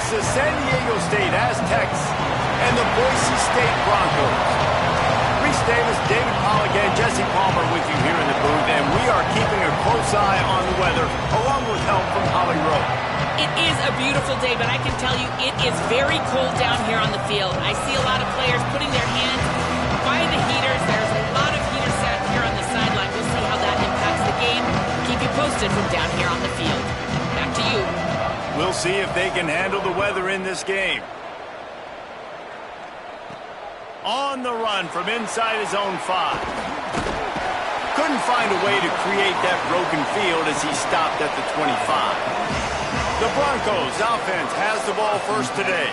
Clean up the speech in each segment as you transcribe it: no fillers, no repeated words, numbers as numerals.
It's the San Diego State Aztecs and the Boise State Broncos. Reese Davis, David Pollack, and Jesse Palmer with you here in the booth, and we are keeping a close eye on the weather, along with help from Holly Rowe. It is a beautiful day, but I can tell you it is very cold down here on the field. I see a lot of players putting their hands by the heaters. There's a lot of heaters set here on the sideline. We'll see how that impacts the game. Keep you posted from down here on the field. Back to you. We'll see if they can handle the weather in this game. On the run from inside his own 5. Couldn't find a way to create that broken field as he stopped at the 25. The Broncos offense has the ball first today.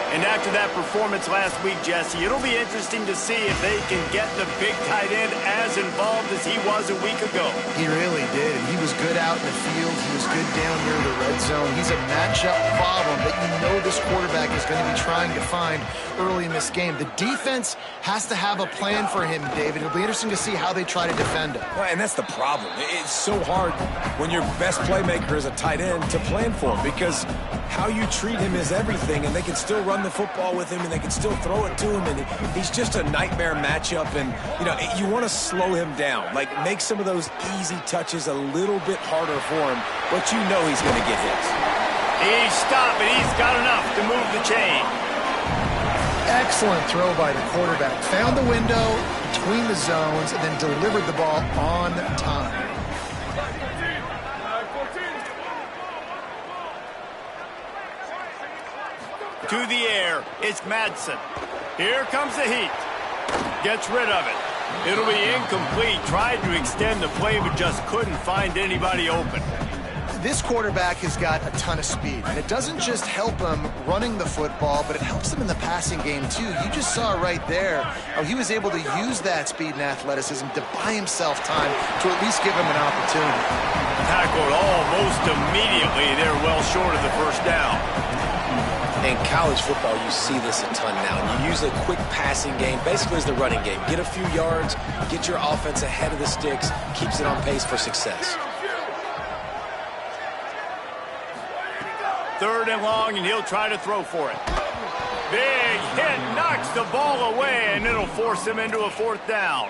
And after that performance last week, Jesse, it'll be interesting to see if they can get the big tight end as involved as he was a week ago. He really did. He was good out in the field. He was good down near the red zone. He's a matchup problem that you know this quarterback is going to be trying to find early in this game. The defense has to have a plan for him, David. It'll be interesting to see how they try to defend him. Well, and that's the problem. It's so hard when your best playmaker is a tight end to plan for him, because how you treat him is everything, and they can still run the football with him, and they can still throw it to him, and he's just a nightmare matchup. And you know, you want to slow him down, like make some of those easy touches a little bit harder for him, but you know he's going to get hits. He's stopped, and he's got enough to move the chain. Excellent throw by the quarterback. Found the window between the zones and then delivered the ball on time. To the air, it's Madsen. Here comes the heat. Gets rid of it. It'll be incomplete. Tried to extend the play, but just couldn't find anybody open. This quarterback has got a ton of speed, and it doesn't just help him running the football, but it helps him in the passing game too. You just saw right there how he was able to use that speed and athleticism to buy himself time to at least give him an opportunity. Tackled almost immediately. They're well short of the first down. In college football, you see this a ton now. And you use a quick passing game, basically as the running game. Get a few yards, get your offense ahead of the sticks, keeps it on pace for success. 3rd and long, and he'll try to throw for it. Big hit, knocks the ball away, and it'll force him into a 4th down.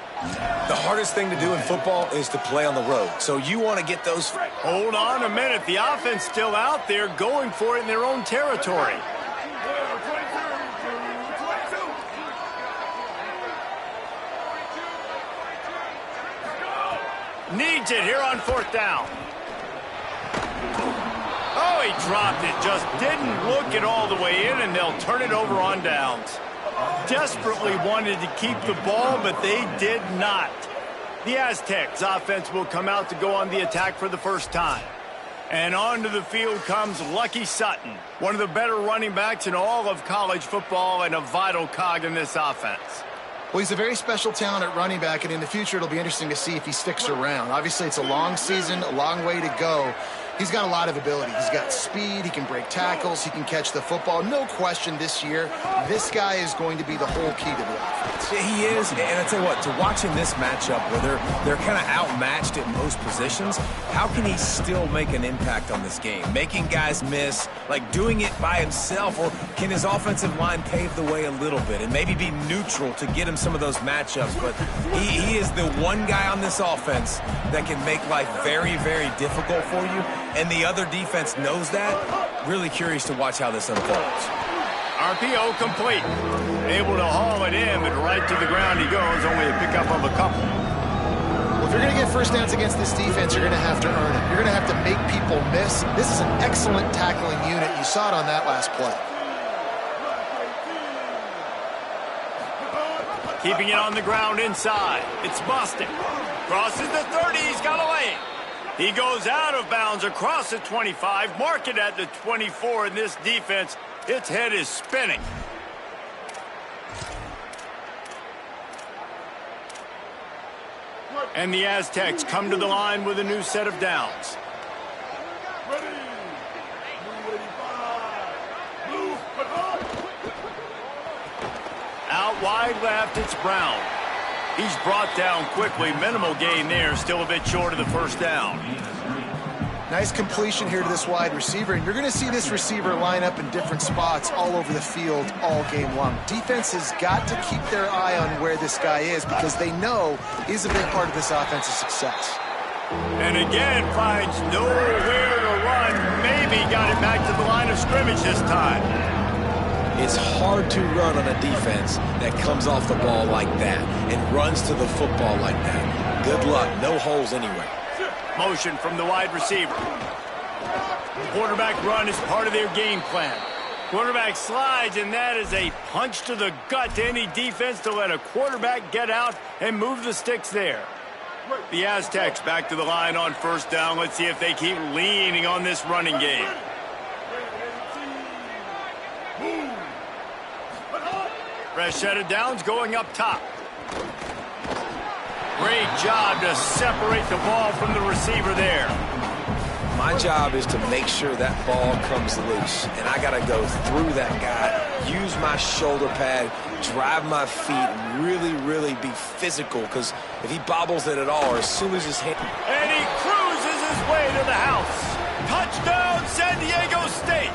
The hardest thing to do in football is to play on the road. So you want to get those... Hold on a minute. The offense still out there going for it in their own territory. Needs it here on 4th down. Oh, he dropped it. Just didn't look it all the way in, and they'll turn it over on downs. Desperately wanted to keep the ball, but they did not. The Aztecs offense will come out to go on the attack for the first time. And onto the field comes Lucky Sutton, one of the better running backs in all of college football and a vital cog in this offense. Well, he's a very special talent at running back, and in the future it'll be interesting to see if he sticks around. Obviously, it's a long season, a long way to go. He's got a lot of ability. He's got speed, he can break tackles, he can catch the football. No question this year, this guy is going to be the whole key to the offense. He is, and I tell you what, to watching this matchup where they're kind of outmatched at most positions, how can he still make an impact on this game? Making guys miss, like doing it by himself, or can his offensive line pave the way a little bit and maybe be neutral to get him some of those matchups? But he is the one guy on this offense that can make life very, very difficult for you, and the other defense knows that. Really curious to watch how this unfolds. RPO complete. Able to haul it in, but right to the ground he goes. Only a pickup of a couple. Well, if you're going to get first downs against this defense, you're going to have to earn it. You're going to have to make people miss. This is an excellent tackling unit. You saw it on that last play. Keeping it on the ground inside. It's Boston. Crosses the 30. He's got a lane. He goes out of bounds across the 25. Mark it at the 24. In this defense, its head is spinning. And the Aztecs come to the line with a new set of downs. Out wide left, it's Brown. He's brought down quickly. Minimal gain there. Still a bit short of the first down. Nice completion here to this wide receiver, and you're going to see this receiver line up in different spots all over the field all game long. Defense has got to keep their eye on where this guy is because they know he's a big part of this offensive success. And again, finds nowhere to run. Maybe got it back to the line of scrimmage this time. It's hard to run on a defense that comes off the ball like that and runs to the football like that. Good luck. No holes anyway. Motion from the wide receiver. Quarterback run is part of their game plan. Quarterback slides, and that is a punch to the gut to any defense to let a quarterback get out and move the sticks there. The Aztecs back to the line on first down. Let's see if they keep leaning on this running game. Fresh set of downs going up top. Great job to separate the ball from the receiver there. My job is to make sure that ball comes loose, and I got to go through that guy, use my shoulder pad, drive my feet, and really be physical, because if he bobbles it at all, or as soon as his hand... And he cruises his way to the house. Touchdown, San Diego State.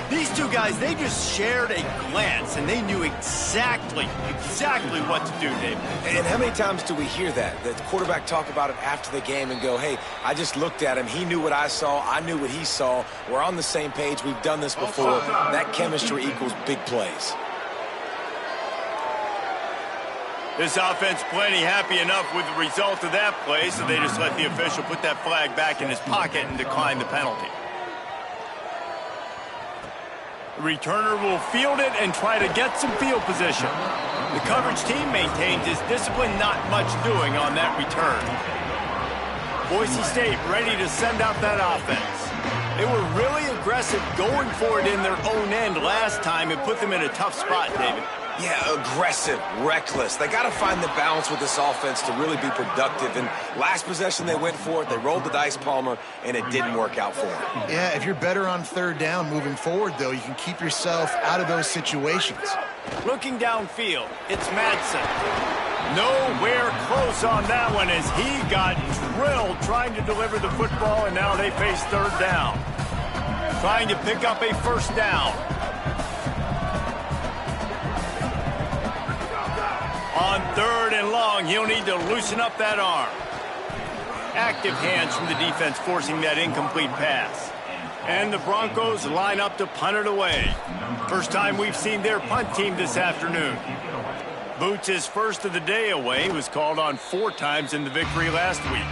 These two guys, they just shared a glance, and they knew exactly what to do, David. And how many times do we hear that? The quarterback talk about it after the game and go, hey, I just looked at him. He knew what I saw. I knew what he saw. We're on the same page. We've done this before. That chemistry equals big plays. This offense plenty happy enough with the result of that play, so they just let the official put that flag back in his pocket and decline the penalty. The returner will field it and try to get some field position. The coverage team maintains its discipline, not much doing on that return. Boise State ready to send out that offense. They were really aggressive going for it in their own end last time and put them in a tough spot, David. Yeah, aggressive, reckless. They got to find the balance with this offense to really be productive. And last possession, they went for it. They rolled the dice, Palmer, and it didn't work out for them. Yeah, if you're better on third down moving forward, though, you can keep yourself out of those situations. Looking downfield, it's Madsen. Nowhere close on that one as he got drilled trying to deliver the football, and now they face third down. Trying to pick up a first down. On third and long, he'll need to loosen up that arm. Active hands from the defense forcing that incomplete pass. And the Broncos line up to punt it away. First time we've seen their punt team this afternoon. Boots' first of the day away was called on 4 times in the victory last week.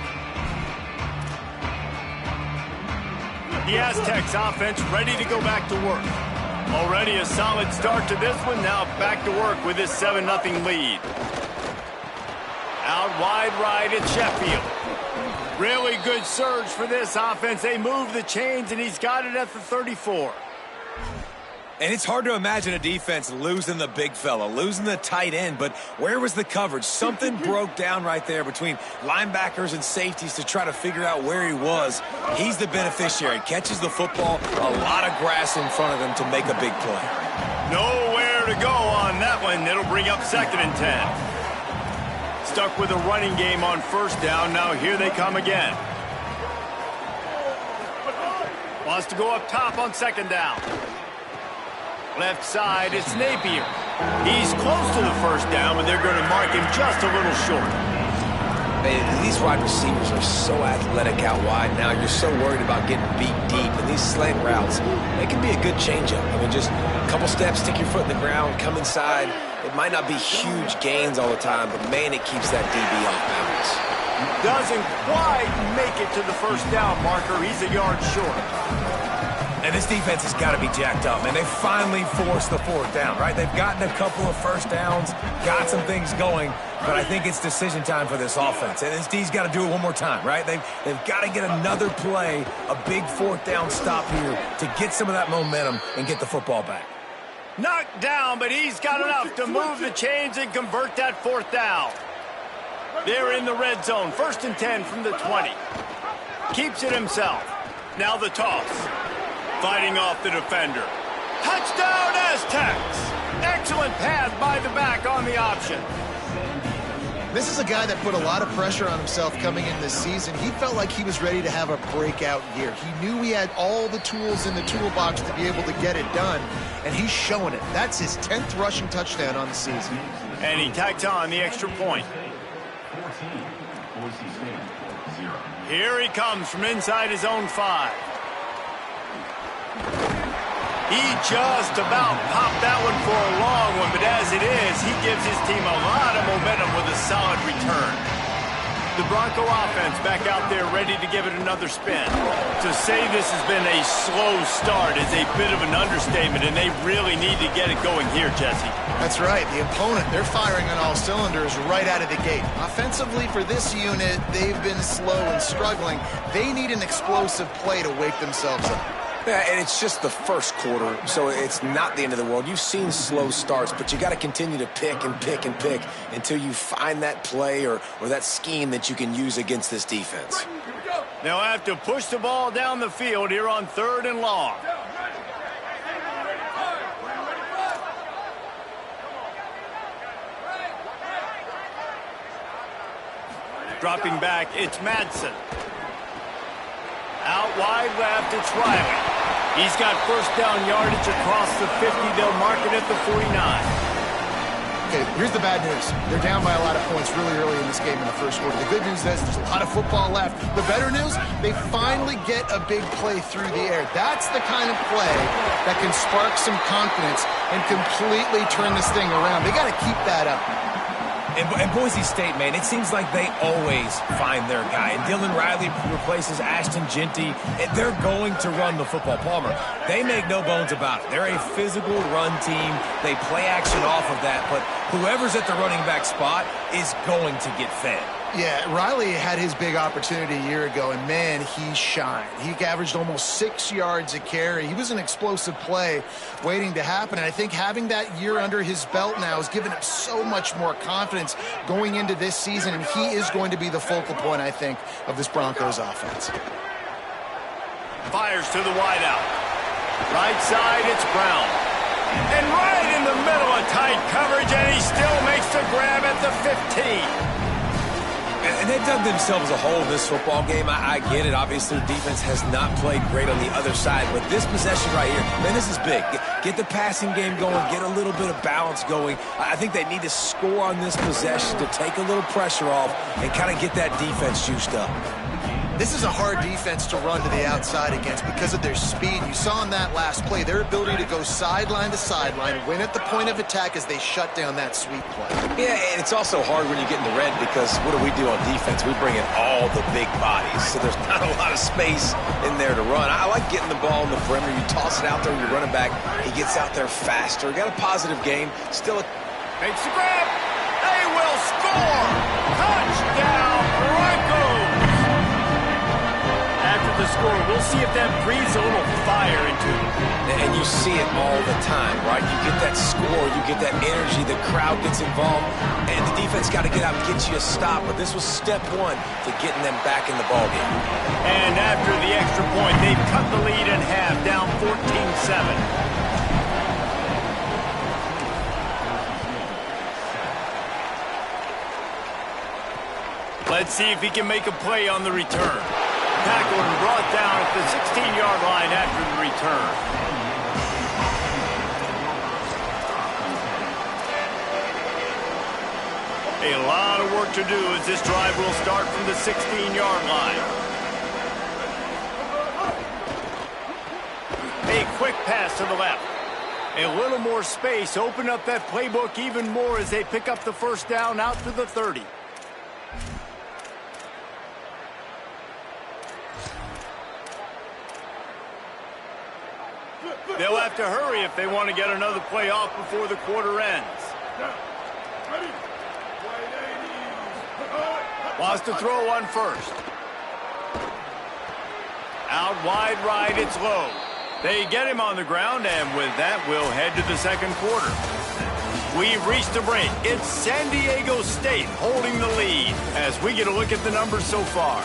The Aztecs offense ready to go back to work. Already a solid start to this one. Now back to work with this 7-0 lead. Out wide right at Sheffield. Really good surge for this offense. They move the chains, and he's got it at the 34. And it's hard to imagine a defense losing the big fella, losing the tight end, but where was the coverage? Something broke down right there between linebackers and safeties to try to figure out where he was. He's the beneficiary. Catches the football, a lot of grass in front of him to make a big play. Nowhere to go on that one. It'll bring up 2nd and 10. Stuck with a running game on first down. Now here they come again. Wants to go up top on 2nd down. Left side, it's Napier. He's close to the first down, but they're going to mark him just a little short. Man, these wide receivers are so athletic out wide now. You're so worried about getting beat deep. And these slant routes, they can be a good changeup. I mean, just a couple steps, stick your foot in the ground, come inside. It might not be huge gains all the time, but, man, it keeps that DB off balance. Doesn't quite make it to the first down marker. He's a yard short. And this defense has got to be jacked up, man. They finally forced the 4th down, right? They've gotten a couple of first downs, got some things going, but I think it's decision time for this offense. And this D's got to do it one more time, right? They've got to get another play, a big 4th down stop here to get some of that momentum and get the football back. Knocked down, but he's got enough to move the chains and convert that 4th down. They're in the red zone, 1st and 10 from the 20. Keeps it himself. Now the toss. Fighting off the defender. Touchdown, Aztecs! Excellent pass by the back on the option. This is a guy that put a lot of pressure on himself coming in this season. He felt like he was ready to have a breakout year. He knew he had all the tools in the toolbox to be able to get it done, and he's showing it. That's his 10th rushing touchdown on the season. And he tacks on the extra point. Here he comes from inside his own 5. He just about popped that one for a long one, but as it is, he gives his team a lot of momentum with a solid return. The Bronco offense back out there ready to give it another spin. To say this has been a slow start is a bit of an understatement, and they really need to get it going here, Jesse. That's right. The opponent, they're firing on all cylinders right out of the gate. Offensively for this unit, they've been slow and struggling. They need an explosive play to wake themselves up. Yeah, and it's just the first quarter, so it's not the end of the world. You've seen slow starts, but you got to continue to pick and pick and pick until you find that play or that scheme that you can use against this defense. They'll have to push the ball down the field here on 3rd and long. Dropping back, it's Madsen. Out wide left, it's Riley. He's got first down yardage across the 50. They'll mark it at the 49. Okay, here's the bad news. They're down by a lot of points really early in this game in the first quarter. The good news is there's a lot of football left. The better news, they finally get a big play through the air. That's the kind of play that can spark some confidence and completely turn this thing around. They got to keep that up. And Boise State, man, it seems like they always find their guy. And Dylan Riley replaces Ashton Genty. And they're going to run the football. Palmer, they make no bones about it. They're a physical run team. They play action off of that. But whoever's at the running back spot is going to get fed. Yeah, Riley had his big opportunity a year ago, and man, he shined. He averaged almost 6 yards a carry. He was an explosive play waiting to happen, and I think having that year under his belt now has given him so much more confidence going into this season, and he is going to be the focal point, I think, of this Broncos offense. Fires to the wideout. Right side, it's Brown. And right in the middle of tight coverage, and he still makes the grab at the 15. And they've dug themselves a hole in this football game. I get it. Obviously, defense has not played great on the other side. But this possession right here, man, this is big. Get the passing game going. Get a little bit of balance going. I think they need to score on this possession to take a little pressure off and kind of get that defense juiced up. This is a hard defense to run to the outside against because of their speed. You saw in that last play their ability to go sideline to sideline, win at the point of attack as they shut down that sweep play. Yeah, and it's also hard when you get in the red because what do on defense? We bring in all the big bodies, so there's not a lot of space in there to run. I like getting the ball in the perimeter. You toss it out there, you're running back. He gets out there faster. Got a positive game. Still makes the grab. They will score. Touchdown, Broncos. After the score, we'll see if that breathes a little fire into them. And you see it all the time, right? You get that score, you get that energy, the crowd gets involved, and the defense got to get out and get you a stop. But this was step one to getting them back in the ballgame. And after the extra point, they've cut the lead in half, down 14-7. Let's see if he can make a play on the return. Tackled and brought down at the 16-yard line after the return. A lot of work to do as this drive will start from the 16-yard line. A quick pass to the left. A little more space, open up that playbook even more as they pick up the first down out to the 30. They'll have to hurry if they want to get another play off before the quarter ends. Wants to throw one first. Out wide right, it's low. They get him on the ground, and with that, we'll head to the second quarter. We've reached a break. It's San Diego State holding the lead as we get a look at the numbers so far.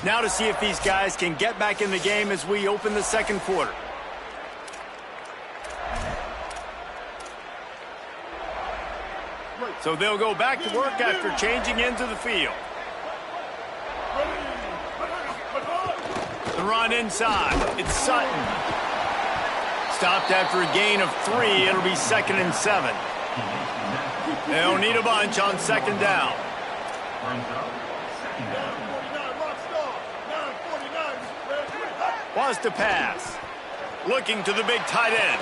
Now to see if these guys can get back in the game as we open the second quarter. So they'll go back to work after changing into the field. The run inside. It's Sutton. Stopped after a gain of 3. It'll be 2nd and 7. They'll need a bunch on 2nd down. Wants to pass. Looking to the big tight end.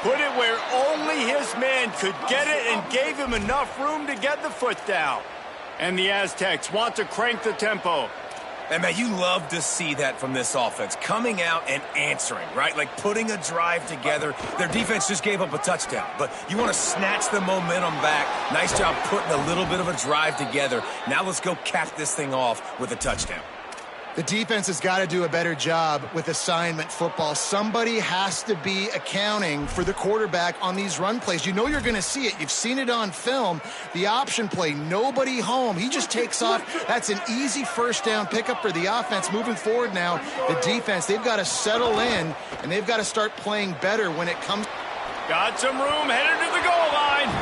Put it where only his man could get it and gave him enough room to get the foot down. And the Aztecs want to crank the tempo. And, man, you love to see that from this offense. Coming out and answering, right? Like putting a drive together. Their defense just gave up a touchdown. But you want to snatch the momentum back. Nice job putting a little bit of a drive together. Now let's go cap this thing off with a touchdown. The defense has got to do a better job with assignment football. Somebody has to be accounting for the quarterback on these run plays. You know you're going to see it. You've seen it on film. The option play, nobody home. He just takes off. That's an easy first down pickup for the offense. Moving forward now, the defense, they've got to settle in, and they've got to start playing better when it comes. Got some room, headed to the goal line.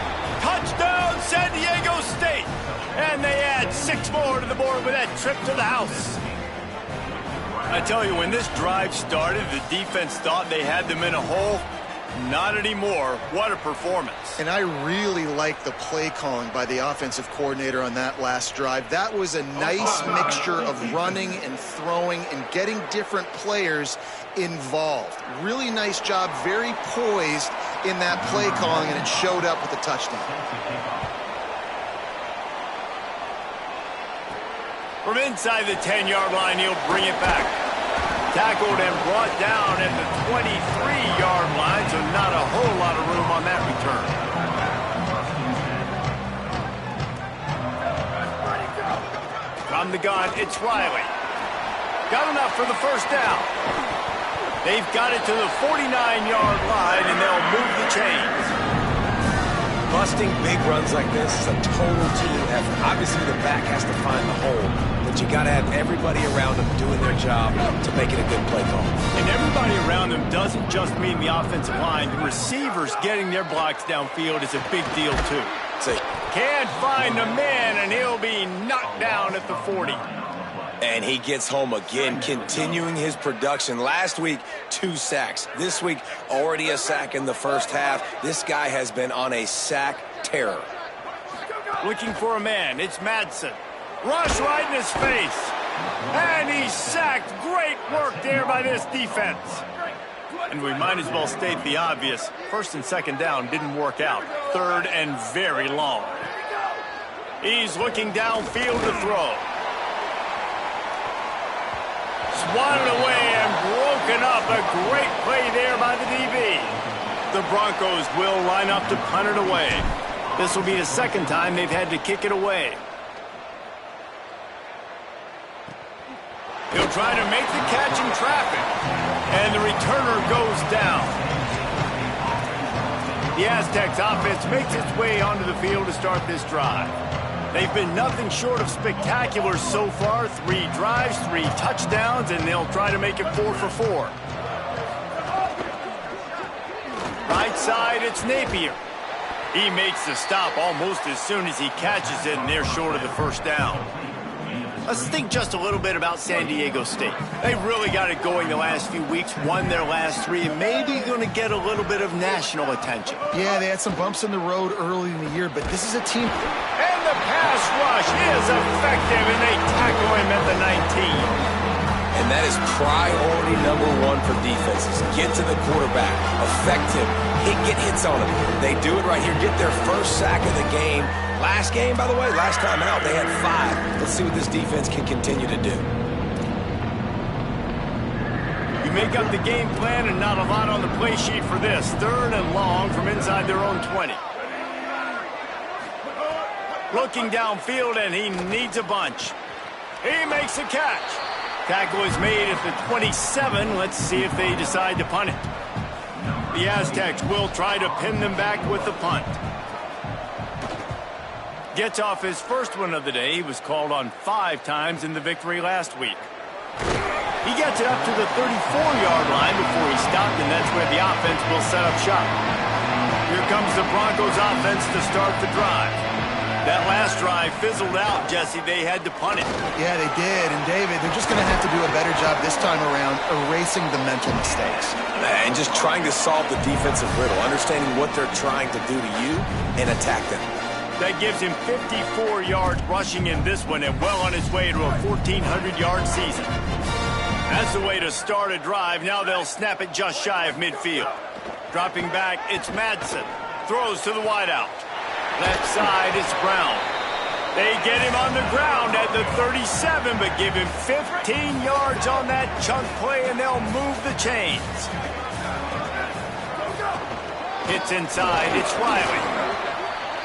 Touchdown, San Diego State. And they add 6 more to the board with that trip to the house. I tell you, when this drive started, the defense thought they had them in a hole. Not anymore. What a performance. And I really like the play calling by the offensive coordinator on that last drive. That was a nice mixture of running and throwing and getting different players involved. Really nice job, very poised in that play calling, and it showed up with a touchdown. From inside the 10-yard line, he'll bring it back. Tackled and brought down at the 23-yard line, so not a whole lot of room on that return. From the gun, it's Riley. Got enough for the first down. They've got it to the 49-yard line, and they'll move the chains. Busting big runs like this is a total team effort. Obviously, the back has to find the hole, but you got to have everybody around them doing their job to make it a good play call. And everybody around them doesn't just mean the offensive line. The receivers getting their blocks downfield is a big deal, too. Can't find a man, and he'll be knocked down at the 40. And he gets home again, continuing his production. Last week, 2 sacks. This week, already a sack in the first half. This guy has been on a sack terror. Looking for a man. It's Madsen. Rush right in his face. And he's sacked. Great work there by this defense. And we might as well state the obvious. 1st and 2nd down didn't work out. 3rd and very long. He's looking downfield to throw. Swatted away and broken up. A great play there by the DB. The Broncos will line up to punt it away. This will be the 2nd time they've had to kick it away. He'll try to make the catch in traffic. And the returner goes down. The Aztecs offense makes its way onto the field to start this drive. They've been nothing short of spectacular so far. 3 drives, 3 touchdowns, and they'll try to make it 4 for 4. Right side, it's Napier. He makes the stop almost as soon as he catches it, and they're short of the first down. Let's think just a little bit about San Diego State. They really got it going the last few weeks, won their last 3, and maybe going to get a little bit of national attention. Yeah, they had some bumps in the road early in the year, but this is a team. And the pass rush is effective, and they tackle him at the 19. And that is priority number 1 for defenses. Get to the quarterback, affect him, get hits on him. They do it right here, get their first sack of the game. Last game, by the way, last time out, they had 5. Let's see what this defense can continue to do. You make up the game plan and not a lot on the play sheet for this. 3rd and long from inside their own 20. Looking downfield, and he needs a bunch. He makes a catch. Tackle is made at the 27. Let's see if they decide to punt it. The Aztecs will try to pin them back with the punt. Gets off his first one of the day. He was called on 5 times in the victory last week. He gets it up to the 34-yard line before he stopped, and that's where the offense will set up shop. Here comes the Broncos offense to start the drive. That last drive fizzled out, Jesse. They had to punt it. Yeah, they did. And, David, they're just going to have to do a better job this time around erasing the mental mistakes. And just trying to solve the defensive riddle, understanding what they're trying to do to you and attack them. That gives him 54 yards rushing in this one and well on his way to a 1,400-yard season. That's the way to start a drive. Now they'll snap it just shy of midfield. Dropping back, it's Madsen. Throws to the wideout. Left side, it's Brown. They get him on the ground at the 37, but give him 15 yards on that chunk play, and they'll move the chains. Hits inside, it's Riley.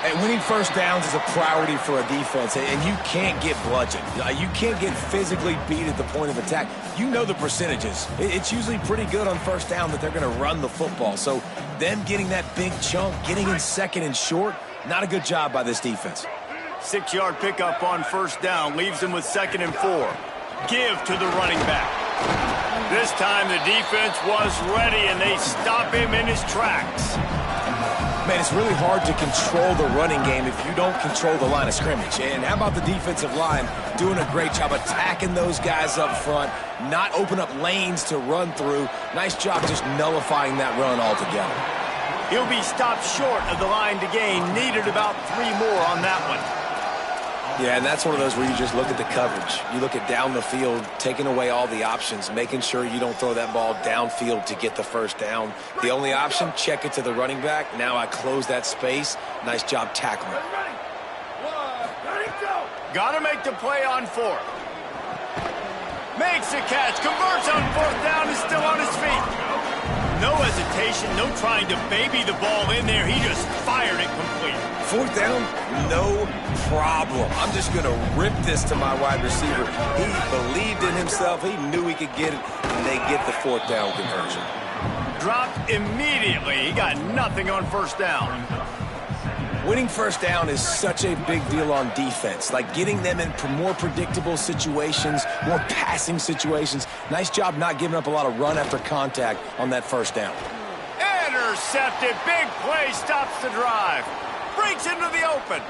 And winning first downs is a priority for a defense, and you can't get bludgeoned. You can't get physically beat at the point of attack. You know the percentages. It's usually pretty good on first down that they're going to run the football. So them getting that big chunk, getting in second and short, not a good job by this defense. 6-yard pickup on first down, leaves them with 2nd and 4. Give to the running back. This time the defense was ready, and they stop him in his tracks. Man, it's really hard to control the running game if you don't control the line of scrimmage. And how about the defensive line doing a great job attacking those guys up front, not open up lanes to run through. Nice job just nullifying that run altogether. He'll be stopped short of the line to gain. Needed about 3 more on that one. Yeah, and that's one of those where you just look at the coverage. You look at down the field, taking away all the options, making sure you don't throw that ball downfield to get the first down. The only option, check it to the running back. Now I close that space. Nice job tackling. Got to make the play on 4th. Makes the catch, converts on 4th down, is still on his feet. No hesitation, no trying to baby the ball in there. He just fired it complete. 4th down, no problem. I'm just going to rip this to my wide receiver. He believed in himself. He knew he could get it, and they get the 4th down conversion. Dropped immediately. He got nothing on first down. Winning first down is such a big deal on defense, like getting them in more predictable situations, more passing situations. Nice job not giving up a lot of run after contact on that first down. Intercepted. Big play stops the drive. Breaks into the open.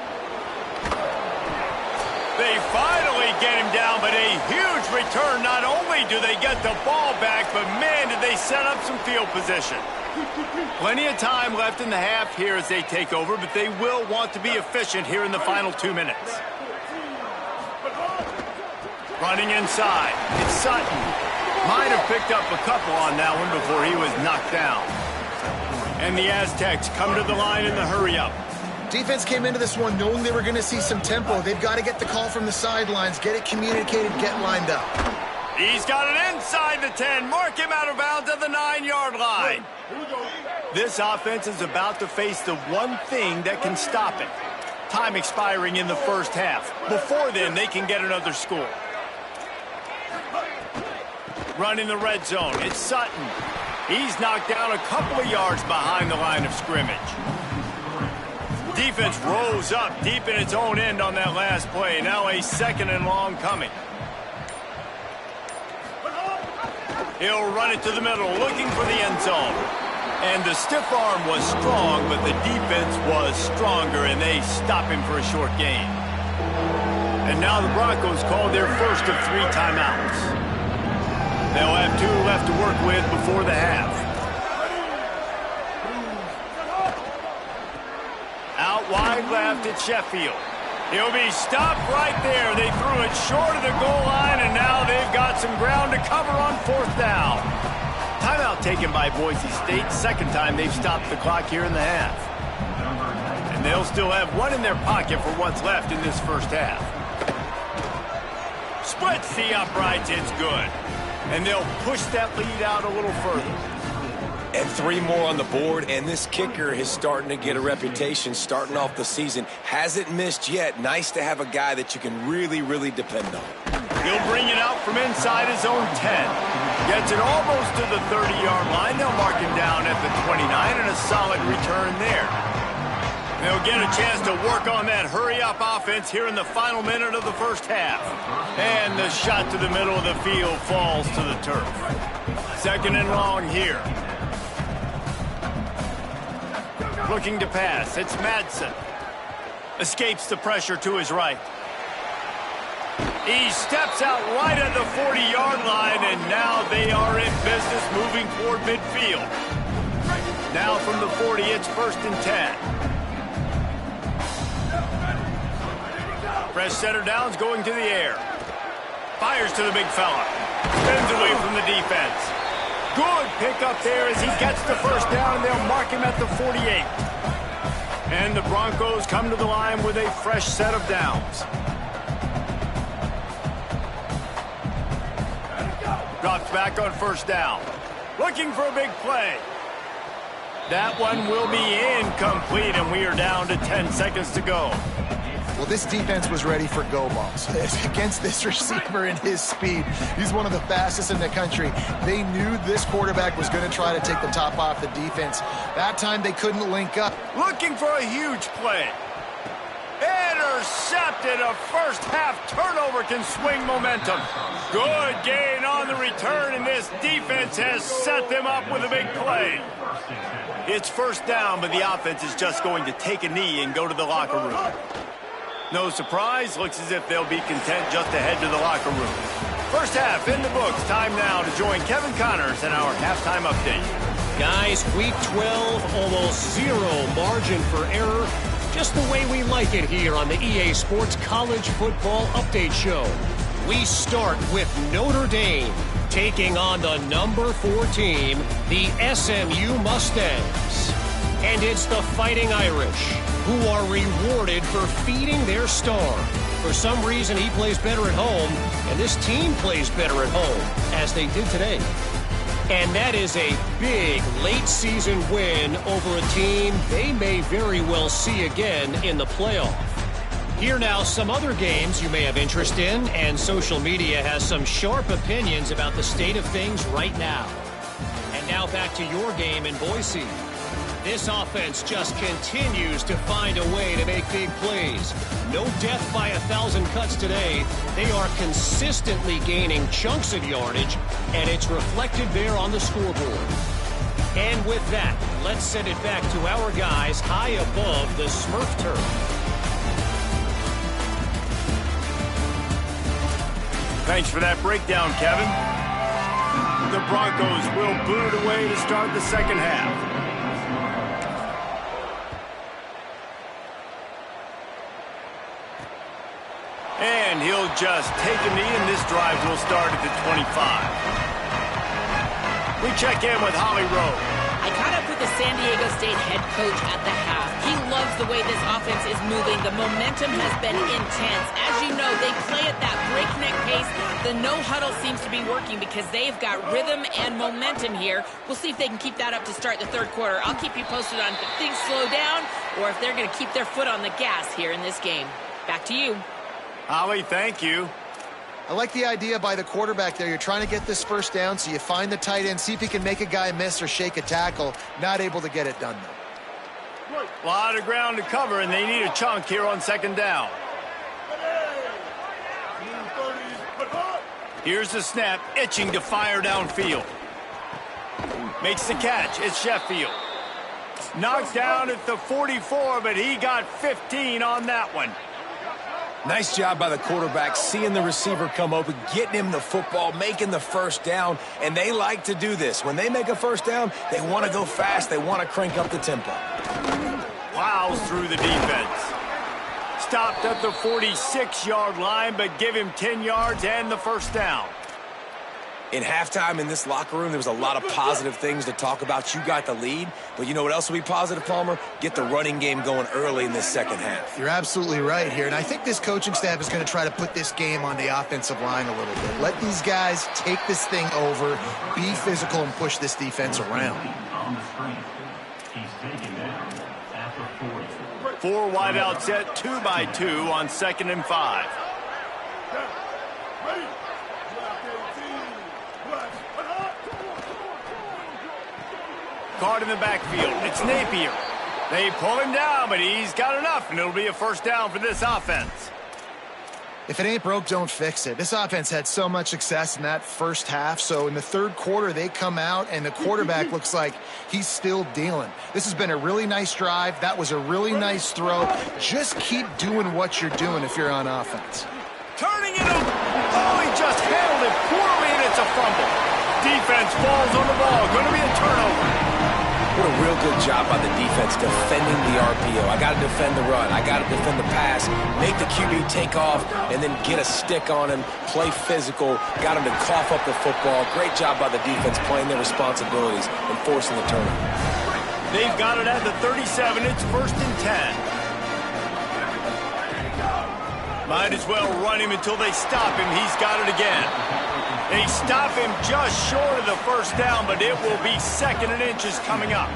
They finally get him down, but a huge return. Not only do they get the ball back, but man, did they set up some field position. Plenty of time left in the half here as they take over, but they will want to be efficient here in the final 2 minutes. Running inside, it's Sutton. Might have picked up a couple on that one before he was knocked down. And the Aztecs come to the line in the hurry-up. Defense came into this one knowing they were going to see some tempo. They've got to get the call from the sidelines, get it communicated, get lined up. He's got it inside the 10. Mark him out of bounds at the 9-yard line. This offense is about to face the one thing that can stop it. Time expiring in the first half. Before then, they can get another score. Running the red zone, it's Sutton. He's knocked down a couple of yards behind the line of scrimmage. Defense rose up deep in its own end on that last play. Now a 2nd and long coming. He'll run it to the middle, looking for the end zone. And the stiff arm was strong, but the defense was stronger, and they stop him for a short gain. And now the Broncos called their first of 3 timeouts. They'll have 2 left to work with before the half. Out wide left, it's Sheffield. He'll be stopped right there. They threw it short of the goal line, and now they've got some ground to cover on 4th down. Timeout taken by Boise State. 2nd time they've stopped the clock here in the half. And they'll still have 1 in their pocket for what's left in this first half. Splits the uprights, it's good. And they'll push that lead out a little further. And 3 more on the board, and this kicker is starting to get a reputation starting off the season. Hasn't missed yet. Nice to have a guy that you can really, really depend on. He'll bring it out from inside his own 10. Gets it almost to the 30-yard line. They'll mark him down at the 29, and a solid return there. They'll get a chance to work on that hurry-up offense here in the final minute of the first half. And the shot to the middle of the field falls to the turf. 2nd and long here. Looking to pass. It's Madsen. Escapes the pressure to his right. He steps out right at the 40-yard line, and now they are in business moving toward midfield. Now from the 40, it's 1st and 10. Fresh center downs going to the air. Fires to the big fella. Spins away from the defense. Good pickup there as he gets the first down, and they'll mark him at the 48. And the Broncos come to the line with a fresh set of downs. Drops back on 1st down. Looking for a big play. That one will be incomplete, and we are down to 10 seconds to go. Well, this defense was ready for go balls. Against this receiver and his speed, he's one of the fastest in the country. They knew this quarterback was going to try to take the top off the defense. That time they couldn't link up. Looking for a huge play. Intercepted. A first half turnover can swing momentum. Good gain on the return, and this defense has set them up with a big play. It's 1st down, but the offense is just going to take a knee and go to the locker room. No surprise, looks as if they'll be content just to head to the locker room. First half in the books. Time now to join Kevin Connors in our halftime update. Guys, week 12, almost zero margin for error. Just the way we like it here on the EA Sports College Football Update Show. We start with Notre Dame taking on the number 4 team, the SMU Mustangs. And it's the Fighting Irish who are rewarded for feeding their star. For some reason, he plays better at home, and this team plays better at home, as they did today. And that is a big late-season win over a team they may very well see again in the playoff. Here now, some other games you may have interest in, and social media has some sharp opinions about the state of things right now. And now back to your game in Boise. This offense just continues to find a way to make big plays. No death by 1,000 cuts today. They are consistently gaining chunks of yardage, and it's reflected there on the scoreboard. And with that, let's send it back to our guys high above the Smurf turf. Thanks for that breakdown, Kevin. The Broncos will boot it away to start the second half. And he'll just take a knee, and this drive will start at the 25. We check in with Holly Rowe. I caught up with the San Diego State head coach at the half. He loves the way this offense is moving. The momentum has been intense. As you know, they play at that breakneck pace. The no-huddle seems to be working because they've got rhythm and momentum here. We'll see if they can keep that up to start the third quarter. I'll keep you posted on if things slow down or if they're going to keep their foot on the gas here in this game. Back to you. Holly, thank you. I like the idea by the quarterback there. You're trying to get this first down, so you find the tight end, see if he can make a guy miss or shake a tackle. Not able to get it done, though. A lot of ground to cover, and they need a chunk here on second down. Here's the snap, itching to fire downfield. Makes the catch. It's Sheffield. Knocked down at the 44, but he got 15 on that one. Nice job by the quarterback, seeing the receiver come open, getting him the football, making the first down, and they like to do this. When they make a first down, they want to go fast. They want to crank up the tempo. Plows through the defense. Stopped at the 46-yard line, but give him 10 yards and the first down. In halftime in this locker room, there was a lot of positive things to talk about. You got the lead, but you know what else will be positive, Palmer? Get the running game going early in this second half. You're absolutely right here, and I think this coaching staff is going to try to put this game on the offensive line a little bit. Let these guys take this thing over, be physical, and push this defense around. Four wide out set, 2 by 2 on 2nd and 5. Caught in the backfield. It's Napier. They pull him down, but he's got enough, and it'll be a first down for this offense. If it ain't broke, don't fix it. This offense had so much success in that first half, so in the third quarter, they come out, and the quarterback looks like he's still dealing. This has been a really nice drive. That was a really nice throw. Just keep doing what you're doing if you're on offense. Turning it up. Oh, he just handled it poorly, and it's a fumble. Defense falls on the ball. Going to be a turnover. What a real good job by the defense defending the RPO. I got to defend the run. I got to defend the pass. Make the QB take off and then get a stick on him. Play physical. Got him to cough up the football. Great job by the defense playing their responsibilities and forcing the turnover. They've got it at the 37. It's 1st and 10. Might as well run him until they stop him. He's got it again. They stop him just short of the first down, but it will be 2nd and inches coming up.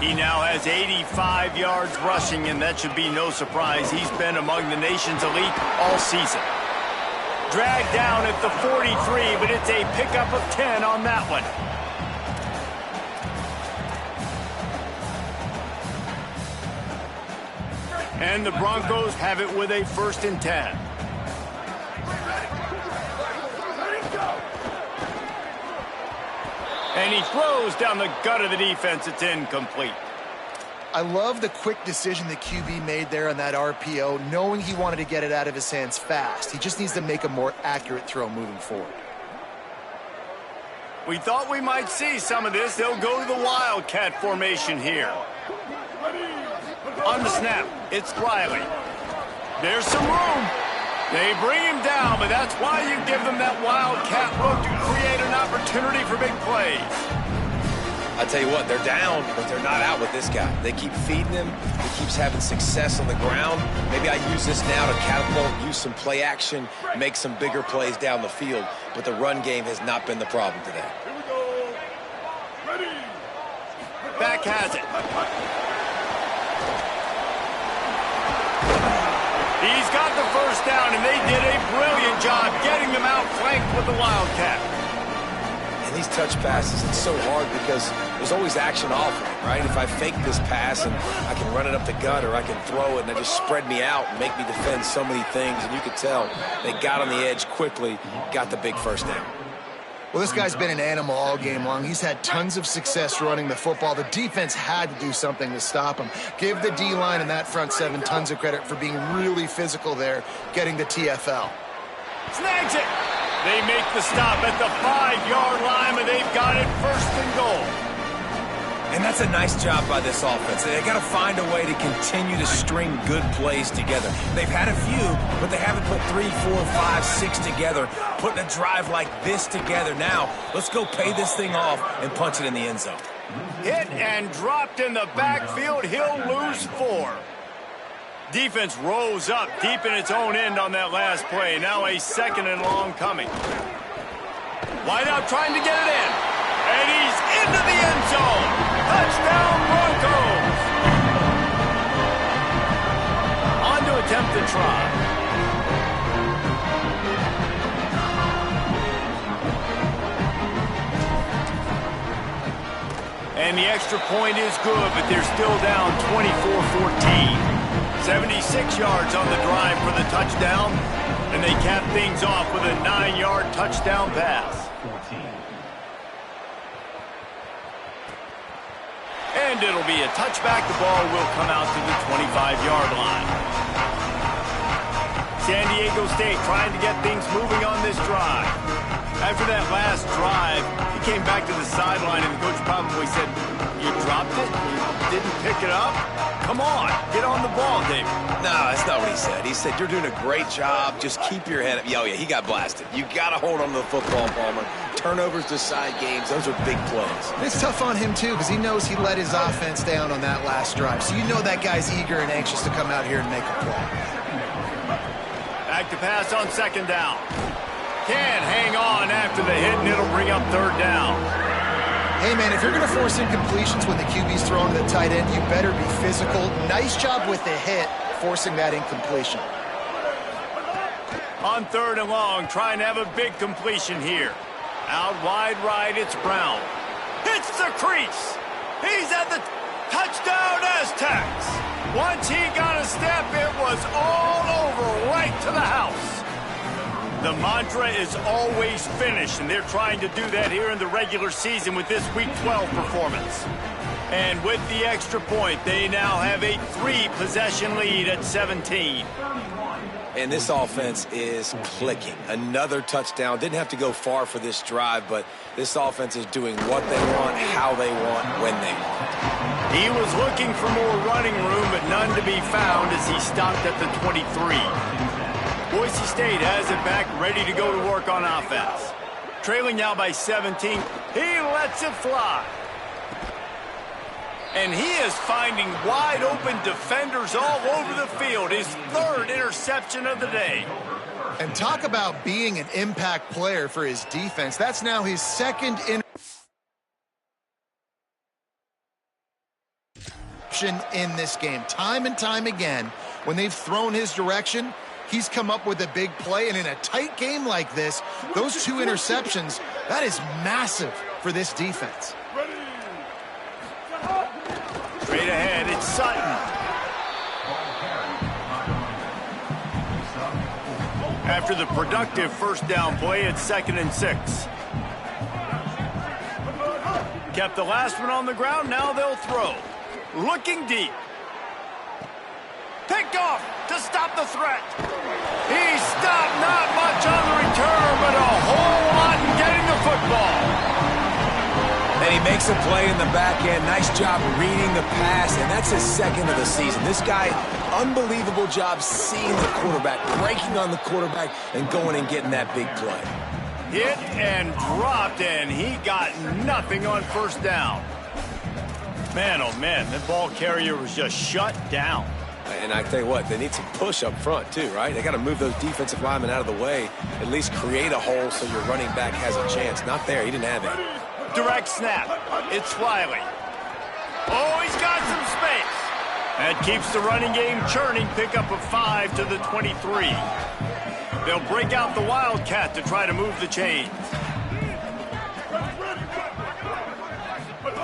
He now has 85 yards rushing, and that should be no surprise. He's been among the nation's elite all season. Dragged down at the 43, but it's a pickup of 10 on that one. And the Broncos have it with a 1st and 10. And he throws down the gut of the defense. It's incomplete. I love the quick decision the QB made there on that RPO, knowing he wanted to get it out of his hands fast. He just needs to make a more accurate throw moving forward. We thought we might see some of this. They'll go to the Wildcat formation here. On the snap, it's Riley. There's some room. They bring him down, but that's why you give them that Wildcat look to create an opportunity for big plays. I tell you what, they're down, but they're not out with this guy. They keep feeding him. He keeps having success on the ground. Maybe I use this now to catapult, use some play action, make some bigger plays down the field, but the run game has not been the problem today. Here we go. Ready. Back has it. He's got the first down, and they did a brilliant job getting them out flanked with the Wildcat. And these touch passes, it's so hard because there's always action offered, right? If I fake this pass and I can run it up the gut or I can throw it and they just spread me out and make me defend so many things, and you could tell they got on the edge quickly, got the big first down. Well, this guy's been an animal all game long. He's had tons of success running the football. The defense had to do something to stop him. Give the D-line and that front seven tons of credit for being really physical there, getting the TFL. Snags it. They make the stop at the 5-yard line, but they've got it 1st and goal. And that's a nice job by this offense. They got to find a way to continue to string good plays together. They've had a few, but they haven't put 3, 4, 5, 6 together, putting a drive like this together. Now, let's go pay this thing off and punch it in the end zone. Hit and dropped in the backfield. He'll lose 4. Defense rose up deep in its own end on that last play. Now a 2nd and long coming. Wideout trying to get it in. And he's into the end zone. Touchdown, Broncos. On to attempt the try. And the extra point is good, but they're still down 24-14. 76 yards on the drive for the touchdown, and they cap things off with a 9-yard touchdown pass. And it'll be a touchback. The ball will come out to the 25-yard line. San Diego State trying to get things moving on this drive. After that last drive, he came back to the sideline, and the coach probably said, "You dropped it? You didn't pick it up? Come on, get on the ball, David." No, that's not what he said. He said, "You're doing a great job. Just keep your head up." Oh, yeah, he got blasted. You got to hold on to the football, Palmer. Turnovers decide games. Those are big plays. It's tough on him, too, because he knows he let his offense down on that last drive. So you know that guy's eager and anxious to come out here and make a play. Back to pass on 2nd down. Can't hang on after the hit, and it'll bring up 3rd down. Hey, man, if you're going to force incompletions when the QB's throwing to the tight end, you better be physical. Nice job with the hit, forcing that incompletion. On 3rd and long, trying to have a big completion here. Out wide right, it's Brown. Hits the crease. He's at the touchdown S. Once he got a step, it was all over, right to the house. The mantra is always finish, and they're trying to do that here in the regular season with this Week 12 performance. And with the extra point, they now have a 3-possession lead at 17. And this offense is clicking. Another touchdown. Didn't have to go far for this drive, but this offense is doing what they want, how they want, when they want. He was looking for more running room, but none to be found as he stopped at the 23. Boise State has it back, ready to go to work on offense. Trailing now by 17. He lets it fly. And he is finding wide-open defenders all over the field. His 3rd interception of the day. And talk about being an impact player for his defense. That's now his 2nd interception in this game. Time and time again, when they've thrown his direction, he's come up with a big play. And in a tight game like this, those 2 interceptions, that is massive for this defense. Straight ahead, it's Sutton. After the productive first down play, it's 2nd and 6. Kept the last one on the ground, now they'll throw. Looking deep. Picked off to stop the threat. He stopped, not much on the return, but a whole lot in getting the football. And he makes a play in the back end. Nice job reading the pass, and that's his 2nd of the season. This guy, unbelievable job seeing the quarterback, breaking on the quarterback, and going and getting that big play. Hit and dropped, and he got nothing on first down. Man, oh man, the ball carrier was just shut down. And I tell you what, they need some push up front too, right? They got to move those defensive linemen out of the way, at least create a hole so your running back has a chance. Not there, he didn't have it. Direct snap. It's Wiley. Oh, he's got some space. That keeps the running game churning. Pickup of 5 to the 23. They'll break out the Wildcat to try to move the chains.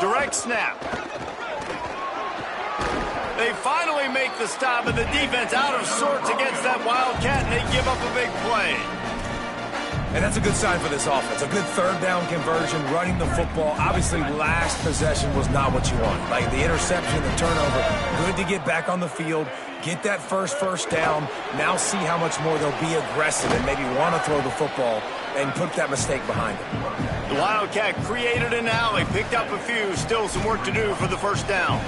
Direct snap. They finally make the stop, and the defense out of sorts against that Wildcat, and they give up a big play. And that's a good sign for this offense. A good 3rd down conversion, running the football. Obviously, last possession was not what you want. Like the interception, the turnover. Good to get back on the field, get that first down. Now see how much more they'll be aggressive and maybe want to throw the football and put that mistake behind them. The Wildcat created an alley, picked up a few. Still some work to do for the first down.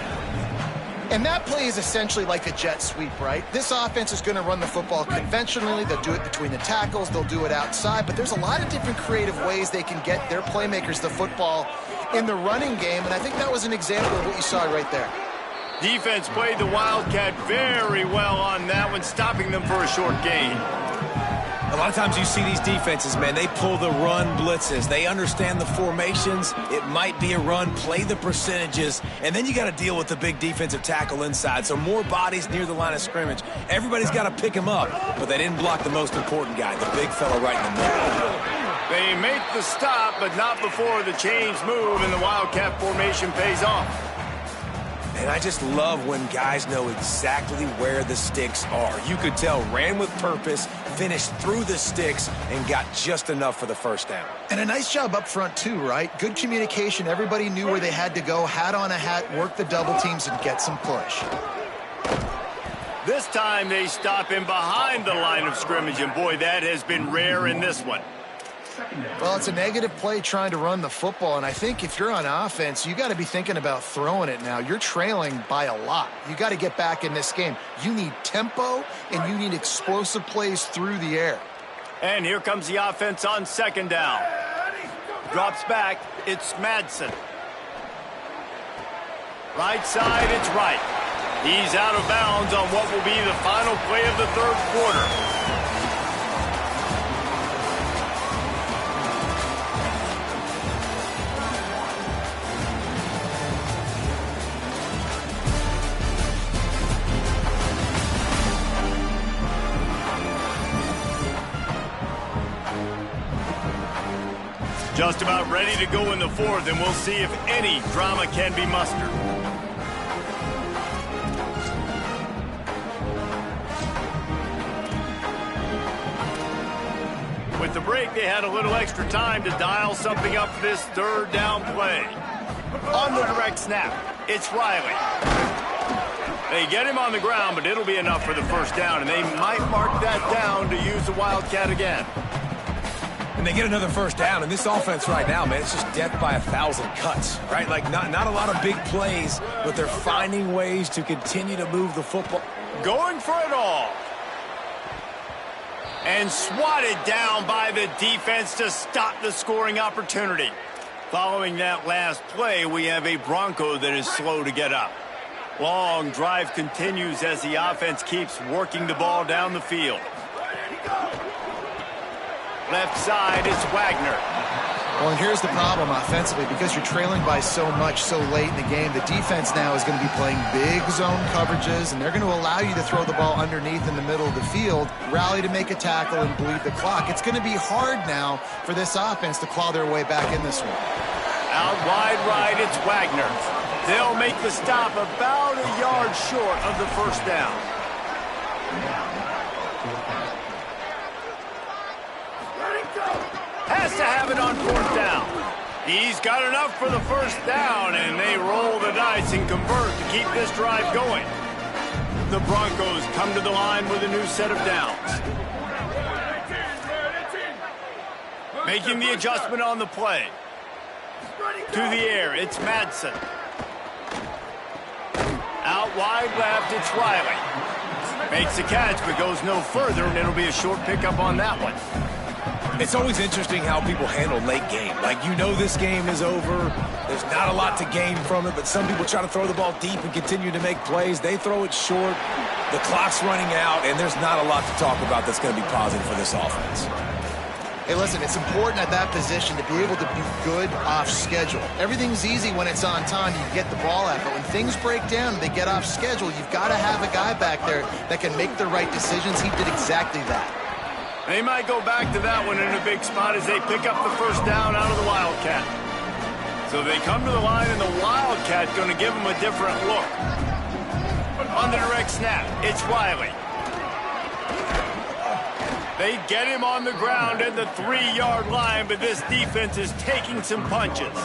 And that play is essentially like a jet sweep, right? This offense is going to run the football conventionally. They'll do it between the tackles. They'll do it outside. But there's a lot of different creative ways they can get their playmakers the football in the running game. And I think that was an example of what you saw right there. Defense played the Wildcat very well on that one, stopping them for a short gain. A lot of times you see these defenses, man, they pull the run blitzes. They understand the formations. It might be a run, play the percentages, and then you got to deal with the big defensive tackle inside. So more bodies near the line of scrimmage. Everybody's got to pick him up, but they didn't block the most important guy, the big fella right in the middle. They make the stop, but not before the chains move and the Wildcat formation pays off. And I just love when guys know exactly where the sticks are. You could tell, ran with purpose, finished through the sticks, and got just enough for the first down. And a nice job up front too, right? Good communication. Everybody knew where they had to go, hat on a hat, work the double teams, and get some push. This time they stop him behind the line of scrimmage, and boy, that has been rare in this one. Well, it's a negative play trying to run the football, and I think if you're on offense, you got to be thinking about throwing it now. You're trailing by a lot. You got to get back in this game. You need tempo, and you need explosive plays through the air. And here comes the offense on second down. Drops back. It's Madsen. Right side, it's right. He's out of bounds on what will be the final play of the third quarter. Just about ready to go in the fourth, and we'll see if any drama can be mustered. the break, they had a little extra time to dial something up for this third down play. On the direct snap, it's Riley. They get him on the ground, but it'll be enough for the first down, and they might mark that down to use the Wildcat again. And they get another first down, and this offense right now, man, it's just death by 1,000 cuts, right? Like, not a lot of big plays, but they're finding ways to continue to move the football. Going for it all. And swatted down by the defense to stop the scoring opportunity. Following that last play, we have a Bronco that is slow to get up. Long drive continues as the offense keeps working the ball down the field. Left side, it's Wagner. Well, and here's the problem offensively. Because you're trailing by so much so late in the game, the defense now is going to be playing big zone coverages, and they're going to allow you to throw the ball underneath in the middle of the field, rally to make a tackle, and bleed the clock. It's going to be hard now for this offense to claw their way back in this one. Out wide right, it's Wagner. They'll make the stop about a yard short of the first down. Has to have it on fourth down. He's got enough for the first down, and they roll the dice and convert to keep this drive going. The Broncos come to the line with a new set of downs. Making the adjustment on the play. To the air, it's Madsen. Out wide left, it's Riley. Makes the catch, but goes no further, and it'll be a short pickup on that one. It's always interesting how people handle late game. Like, you know this game is over. There's not a lot to gain from it, but some people try to throw the ball deep and continue to make plays. They throw it short. The clock's running out, and there's not a lot to talk about that's going to be positive for this offense. Hey, listen, it's important at that position to be able to be good off schedule. Everything's easy when it's on time. You get the ball out, but when things break down and they get off schedule, you've got to have a guy back there that can make the right decisions. He did exactly that. They might go back to that one in a big spot as they pick up the first down out of the Wildcat. So they come to the line, and the Wildcat going to give them a different look. On the direct snap, it's Riley. They get him on the ground at the 3-yard line, but this defense is taking some punches.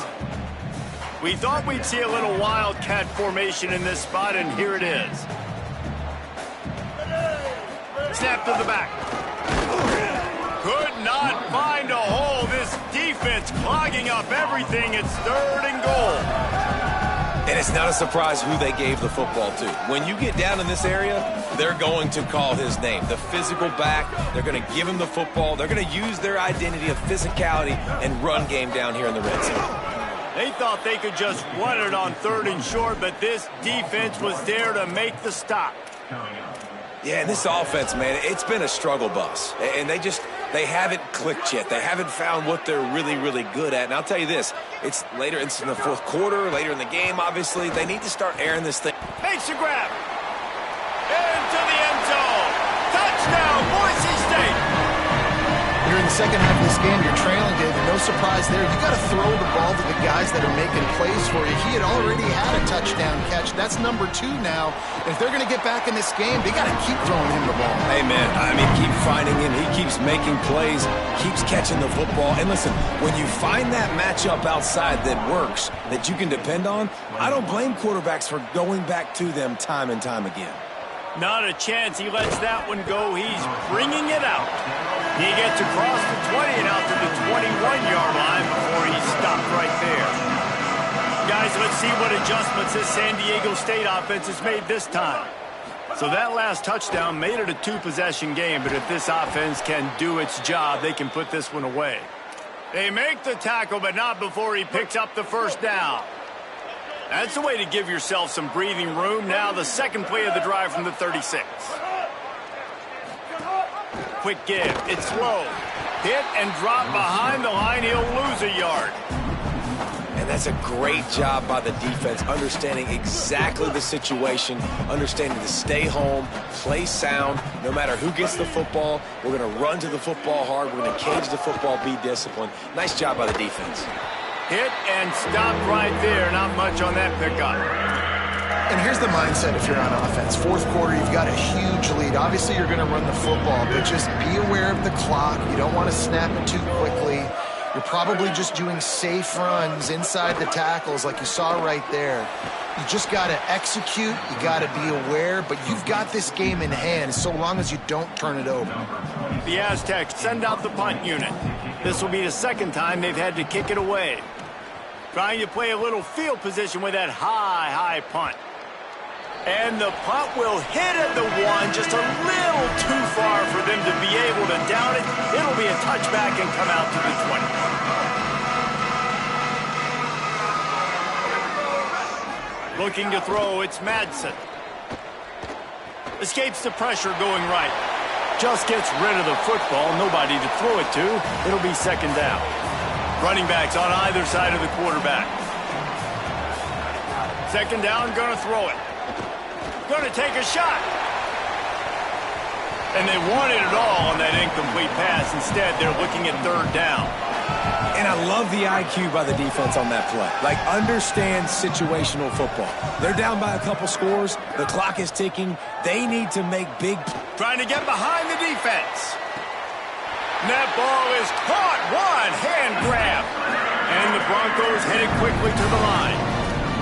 We thought we'd see a little Wildcat formation in this spot, and here it is. Snap to the back. Could not find a hole. This defense clogging up everything. It's 3rd and goal. And it's not a surprise who they gave the football to. When you get down in this area, they're going to call his name. The physical back, they're going to give him the football. They're going to use their identity of physicality and run game down here in the red zone. They thought they could just run it on 3rd and short, but this defense was there to make the stop. Yeah, and this offense, man, it's been a struggle bus. And they haven't clicked yet. They haven't found what they're really, really good at. And I'll tell you this, it's later, it's in the 4th quarter, later in the game, obviously. They need to start airing this thing. Makes a grab. Into the end zone. Touchdown, Boise State. Here in the second half of this game, you're trailing, David. No surprise there. You got to throw the ball to the guys that are making plays for you. He had already had a touchdown catch. That's number 2 now. If they're going to get back in this game, they got to keep throwing him the ball. Amen. I mean, keep finding him. He keeps making plays, keeps catching the football. And listen, when you find that matchup outside that works, that you can depend on, I don't blame quarterbacks for going back to them time and time again. Not a chance he lets that one go. He's bringing it out. He gets across the 20 and out to the 21-yard line before he's stopped right there. Guys, let's see what adjustments this San Diego State offense has made this time. So that last touchdown made it a 2-possession game, but if this offense can do its job, they can put this one away. They make the tackle, but not before he picks up the first down. That's the way to give yourself some breathing room. Now the second play of the drive from the 36. Quick give. It's slow. Hit and drop behind the line. He'll lose a yard. And that's a great job by the defense, understanding exactly the situation, understanding to stay home, play sound. No matter who gets the football, we're going to run to the football hard. We're going to cage the football, be disciplined. Nice job by the defense. Hit and stop right there. Not much on that pickup. And here's the mindset if you're on offense. Fourth quarter, you've got a huge lead. Obviously, you're going to run the football, but just be aware of the clock. You don't want to snap it too quickly. You're probably just doing safe runs inside the tackles like you saw right there. You just got to execute. You got to be aware, but you've got this game in hand so long as you don't turn it over. The Aztecs send out the punt unit. This will be the second time they've had to kick it away. Trying to play a little field position with that high punt. And the punt will hit at the 1, just a little too far for them to be able to down it. It'll be a touchback and come out to the 20. Looking to throw, it's Madsen. Escapes the pressure going right. Just gets rid of the football, nobody to throw it to. It'll be second down. Running backs on either side of the quarterback. Second down, gonna throw it. Going to take a shot. And they wanted it all on that incomplete pass. Instead, they're looking at third down. And I love the IQ by the defense on that play. Like, understand situational football. They're down by a couple scores. The clock is ticking. They need to make big... Trying to get behind the defense. And that ball is caught. One hand grab. And the Broncos headed quickly to the line.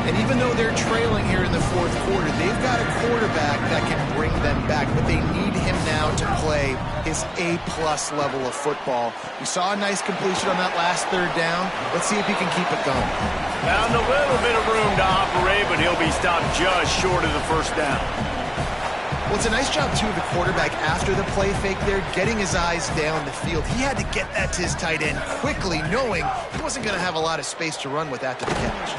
And even though they're trailing here in the fourth quarter, they've got a quarterback that can bring them back, but they need him now to play his A-plus level of football. We saw a nice completion on that last third down. Let's see if he can keep it going. Found a little bit of room to operate, but he'll be stopped just short of the first down. Well, it's a nice job, too, of the quarterback after the play fake there, getting his eyes down the field. He had to get that to his tight end quickly, knowing he wasn't going to have a lot of space to run with after the catch.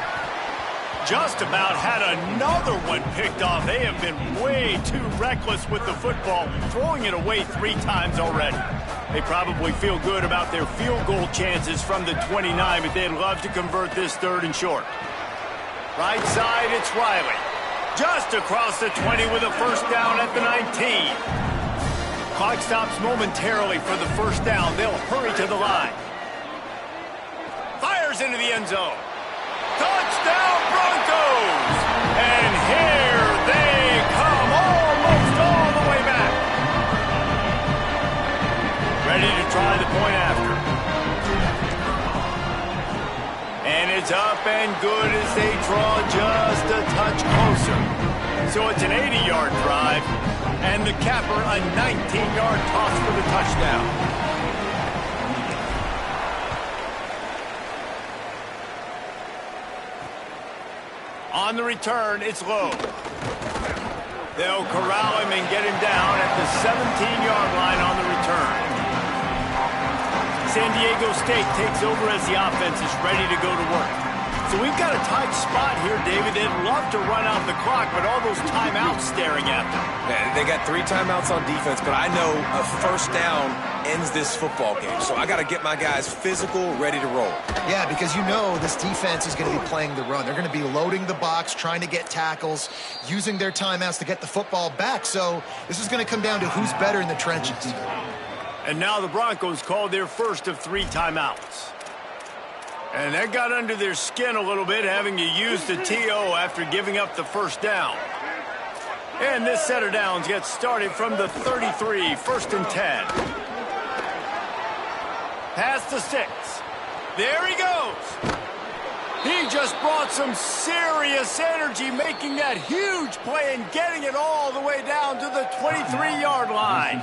Just about had another one picked off. They have been way too reckless with the football, throwing it away 3 times already. They probably feel good about their field goal chances from the 29, but they'd love to convert this third and short. Right side, it's Riley. Just across the 20 with a first down at the 19. Clock stops momentarily for the first down. They'll hurry to the line. Fires into the end zone. Touchdown Broncos! And here they come, almost all the way back. Ready to try the point after. And it's up and good as they draw just a touch closer. So it's an 80-yard drive, and the capper a 19-yard toss for the touchdown. On the return, it's Lowe. They'll corral him and get him down at the 17-yard line on the return. San Diego State takes over as the offense is ready to go to work. So we've got a tight spot here, David. They'd love to run out the clock, but all those timeouts staring at them. Man, they got 3 timeouts on defense, but I know a first down ends this football game. So I got to get my guys physical, ready to roll. Yeah, because you know this defense is going to be playing the run. They're going to be loading the box, trying to get tackles, using their timeouts to get the football back. So this is going to come down to who's better in the trenches. And now the Broncos called their first of 3 timeouts. And that got under their skin a little bit, having to use the TO after giving up the first down. And this set of downs gets started from the 33, first and 10. Past the 6. There he goes. He just brought some serious energy, making that huge play and getting it all the way down to the 23-yard line.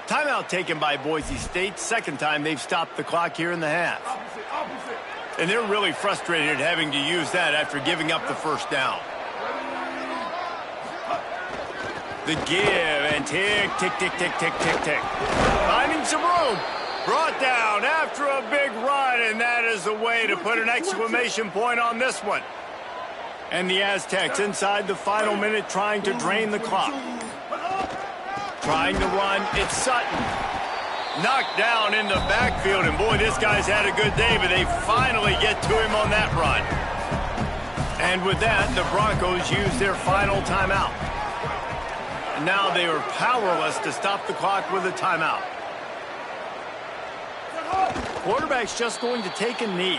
Timeout taken by Boise State. Second time they've stopped the clock here in the half. And they're really frustrated having to use that after giving up the first down. The give and tick, tick, tick, tick, tick, tick, tick. Finding some room. Brought down after a big run, and that is the way to put an exclamation point on this one. And the Aztecs inside the final minute trying to drain the clock. Trying to run, it's Sutton. Knocked down in the backfield, and boy, this guy's had a good day, but they finally get to him on that run. And with that, the Broncos use their final timeout. And now they are powerless to stop the clock with a timeout. Quarterback's just going to take a knee.